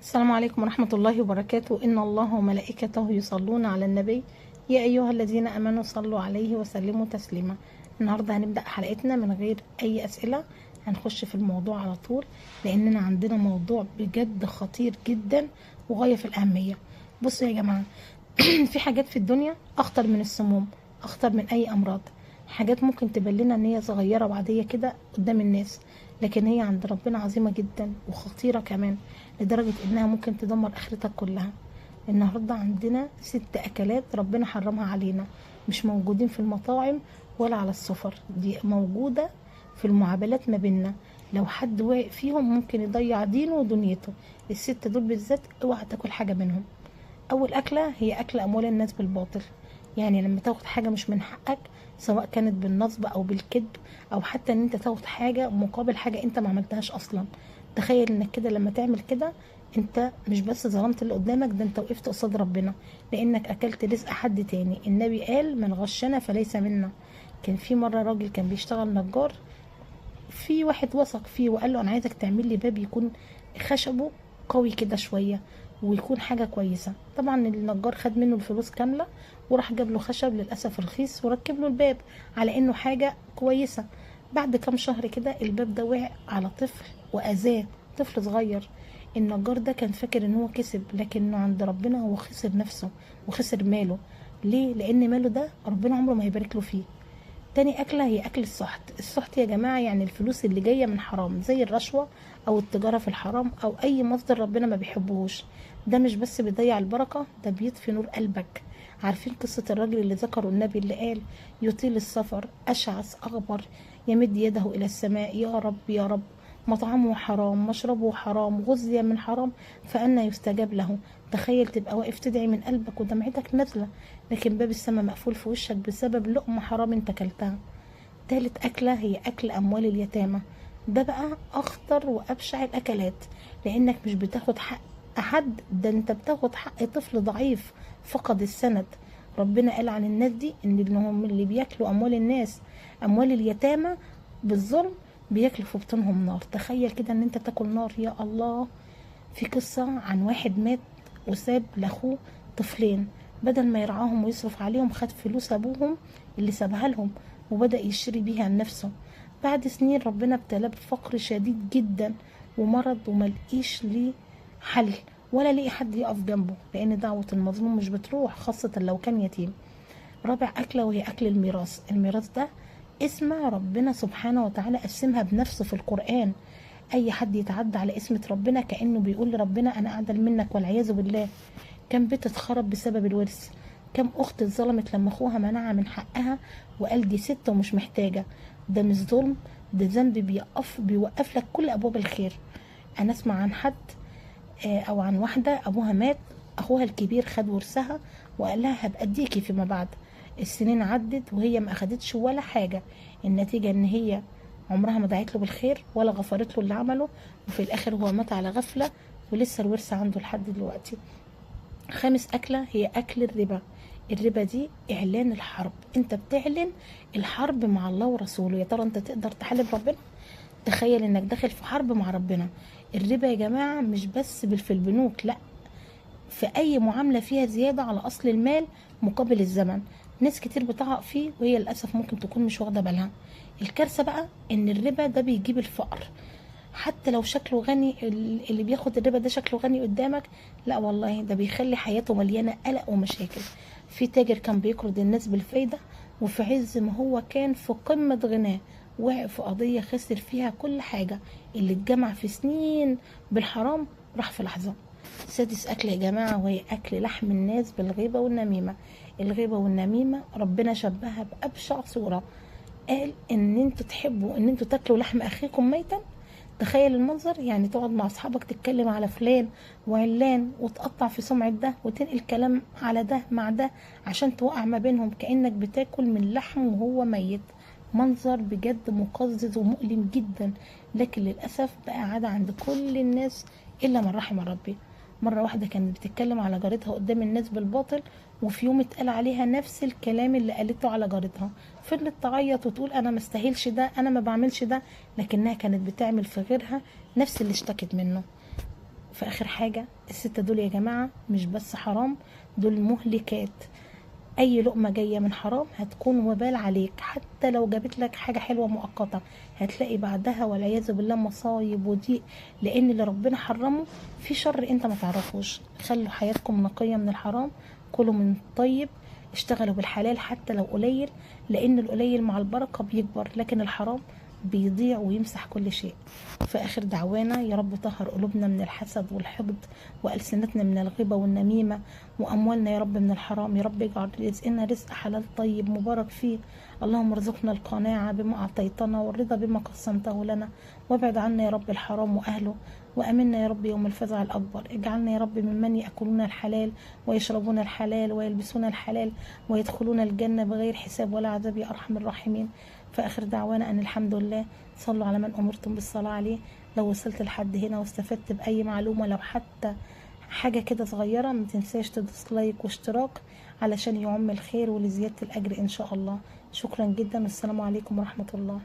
السلام عليكم ورحمة الله وبركاته. إن الله وملائكته يصلون على النبي يا أيها الذين آمنوا صلوا عليه وسلموا تسليما. النهاردة هنبدأ حلقتنا من غير أي أسئلة، هنخش في الموضوع على طول لأننا عندنا موضوع بجد خطير جدا وغاية في الأهمية. بصوا يا جماعة، في حاجات في الدنيا أخطر من السموم، أخطر من أي أمراض. حاجات ممكن تبان لنا إن هي صغيرة وعادية كده قدام الناس، لكن هي عند ربنا عظيمة جدا وخطيرة كمان، لدرجة إنها ممكن تدمر آخرتك كلها. النهاردة عندنا 6 أكلات ربنا حرمها علينا، مش موجودين في المطاعم ولا على السفر، دي موجودة في المعاملات ما بيننا. لو حد واقع فيهم ممكن يضيع دينه ودنيته. ال6 دول بالذات اوعى تاكل حاجة منهم. اول اكله هي اكل اموال الناس بالباطل، يعني لما تاخد حاجه مش من حقك، سواء كانت بالنصب او بالكذب، او حتى ان انت تاخد حاجه مقابل حاجه انت ما عملتهاش اصلا. تخيل انك كده لما تعمل كده، انت مش بس ظلمت اللي قدامك، ده انت وقفت قصاد ربنا، لانك اكلت رزق حد تاني. النبي قال من غشنا فليس منا. كان في مره راجل كان بيشتغل نجار، في واحد وثق فيه وقال له انا عايزك تعمل لي باب يكون خشبه قوي كده شويه ويكون حاجه كويسه. طبعا النجار خد منه الفلوس كامله وراح جاب له خشب للاسف رخيص وركب له الباب على انه حاجه كويسه. بعد كام شهر كده الباب ده وقع على طفل واذاه، طفل صغير. النجار ده كان فاكر ان هو كسب، لكنه عند ربنا هو خسر نفسه وخسر ماله. ليه؟ لان ماله ده ربنا عمره ما هيبارك له فيه. تاني أكلة هي أكل السحت. السحت يا جماعة يعني الفلوس اللي جاية من حرام، زي الرشوة أو التجارة في الحرام أو أي مصدر ربنا ما بيحبهوش. ده مش بس بيضيع البركة، ده بيطفي نور قلبك. عارفين قصة الراجل اللي ذكره النبي اللي قال يطيل السفر أشعث أغبر يمد يده إلى السماء يا رب يا رب، مطعمه حرام مشربه حرام غذي من حرام فأنا يستجاب له. تخيل تبقى واقف تدعي من قلبك ودمعتك نازلة، لكن باب السماء مقفول في وشك بسبب لقمة حرام انت كلتها. تالت أكلة هي أكل أموال اليتامى. ده بقى أخطر وأبشع الأكلات، لأنك مش بتاخد حق أحد، ده انت بتاخد حق طفل ضعيف فقد السند. ربنا قال عن الناس دي ان هم اللي بياكلوا أموال الناس، أموال اليتامى بالظلم، بياكلوا في بطونهم نار. تخيل كده ان انت تاكل نار، يا الله. في قصة عن واحد مات وساب لاخوه طفلين، بدل ما يرعاهم ويصرف عليهم خد فلوس ابوهم اللي سابها لهم وبدأ يشتري بيها لنفسه. بعد سنين ربنا ابتلاه بفقر شديد جدا ومرض، وملقيش ليه حل ولا ليه حد يقف جنبه، لان دعوة المظلوم مش بتروح، خاصة لو كان يتيم. رابع أكلة وهي أكل الميراث. الميراث ده اسم ربنا سبحانه وتعالى قسمها بنفسه في القرآن. أي حد يتعدى على اسمة ربنا كأنه بيقول لربنا أنا أعدل منك والعياذ بالله. كم بيت اتخرب بسبب الورث، كم أخت اتظلمت لما أخوها منعها من حقها وقال دي ست ومش محتاجة. ده مش ظلم، ده ذنب بيوقف لك كل أبواب الخير. أنا أسمع عن حد أو عن واحدة أبوها مات، أخوها الكبير خد ورثها وقال لها هبقى أديكي فيما بعد. السنين عدت وهي ما أخدتش ولا حاجة. النتيجة إن هي عمرها ما دعت له بالخير ولا غفرت له اللي عمله، وفي الآخر هو مات على غفلة ولسه الورث عنده لحد دلوقتي. خامس أكلة هي أكل الربا. الربا دي إعلان الحرب، أنت بتعلن الحرب مع الله ورسوله. يا ترى أنت تقدر تحارب ربنا؟ تخيل إنك داخل في حرب مع ربنا. الربا يا جماعة مش بس في البنوك، لأ، في أي معاملة فيها زيادة على أصل المال مقابل الزمن. ناس كتير بتقع فيه وهي للأسف ممكن تكون مش واخدة بالها. الكارثة بقى إن الربا ده بيجيب الفقر، حتى لو شكله غني. اللي بياخد الربا ده شكله غني قدامك، لا والله ده بيخلي حياته مليانة قلق ومشاكل. في تاجر كان بيقرض الناس بالفايدة، وفي عز ما هو كان في قمة غناه وقع في قضية خسر فيها كل حاجة. اللي اتجمع في سنين بالحرام راح في لحظة. سادس أكل يا جماعة وهي أكل لحم الناس بالغيبة والنميمة. الغيبة والنميمة ربنا شبهها بأبشع صورة، قال ان انتوا تحبوا ان انتوا تاكلوا لحم اخيكم ميتا. تخيل المنظر، يعني تقعد مع اصحابك تتكلم على فلان وعلان وتقطع في سمعة ده وتنقل كلام على ده مع ده عشان توقع ما بينهم، كأنك بتاكل من لحم وهو ميت. منظر بجد مقزز ومؤلم جدا، لكن للأسف بقى عادة عند كل الناس إلا من رحم ربي. مرة واحدة كانت بتتكلم على جارتها قدام الناس بالباطل، وفي يوم اتقال عليها نفس الكلام اللي قالته على جارتها. فضلت تعيط وتقول انا ما استاهلش ده، انا ما بعملش ده، لكنها كانت بتعمل في غيرها نفس اللي اشتكت منه. في اخر حاجة، الستة دول يا جماعة مش بس حرام، دول مهلكات. اي لقمة جاية من حرام هتكون وبال عليك، حتى لو جابت لك حاجة حلوة مؤقتة هتلاقي بعدها والعياذ بالله مصايب وضيق، لان اللي ربنا حرمه في شر انت ما تعرفوش. خلوا حياتكم نقية من الحرام، كلوا من الطيب، اشتغلوا بالحلال حتى لو قليل، لان القليل مع البركة بيكبر، لكن الحرام بيضيع ويمسح كل شيء. في آخر دعوانا يا رب طهر قلوبنا من الحسد والحقد، وألسنتنا من الغيبة والنميمة، وأموالنا يا رب من الحرام. يا رب اجعل رزقنا رزق حلال طيب مبارك فيه. اللهم ارزقنا القناعة بما أعطيتنا والرضا بما قسمته لنا، وابعد عنا يا رب الحرام وأهله، وأمنا يا رب يوم الفزع الأكبر. اجعلنا يا رب ممن يأكلون الحلال ويشربون الحلال ويلبسون الحلال ويدخلون الجنة بغير حساب ولا عذاب يا أرحم الراحمين. في آخر دعوانا أن الحمد لله. صلوا على من أمرتم بالصلاة عليه. لو وصلت لحد هنا واستفدت بأي معلومة، لو حتى حاجة كده صغيرة، ما تنساش تدوس لايك واشتراك علشان يعم الخير ولزيادة الأجر إن شاء الله. شكرا جدا والسلام عليكم ورحمة الله.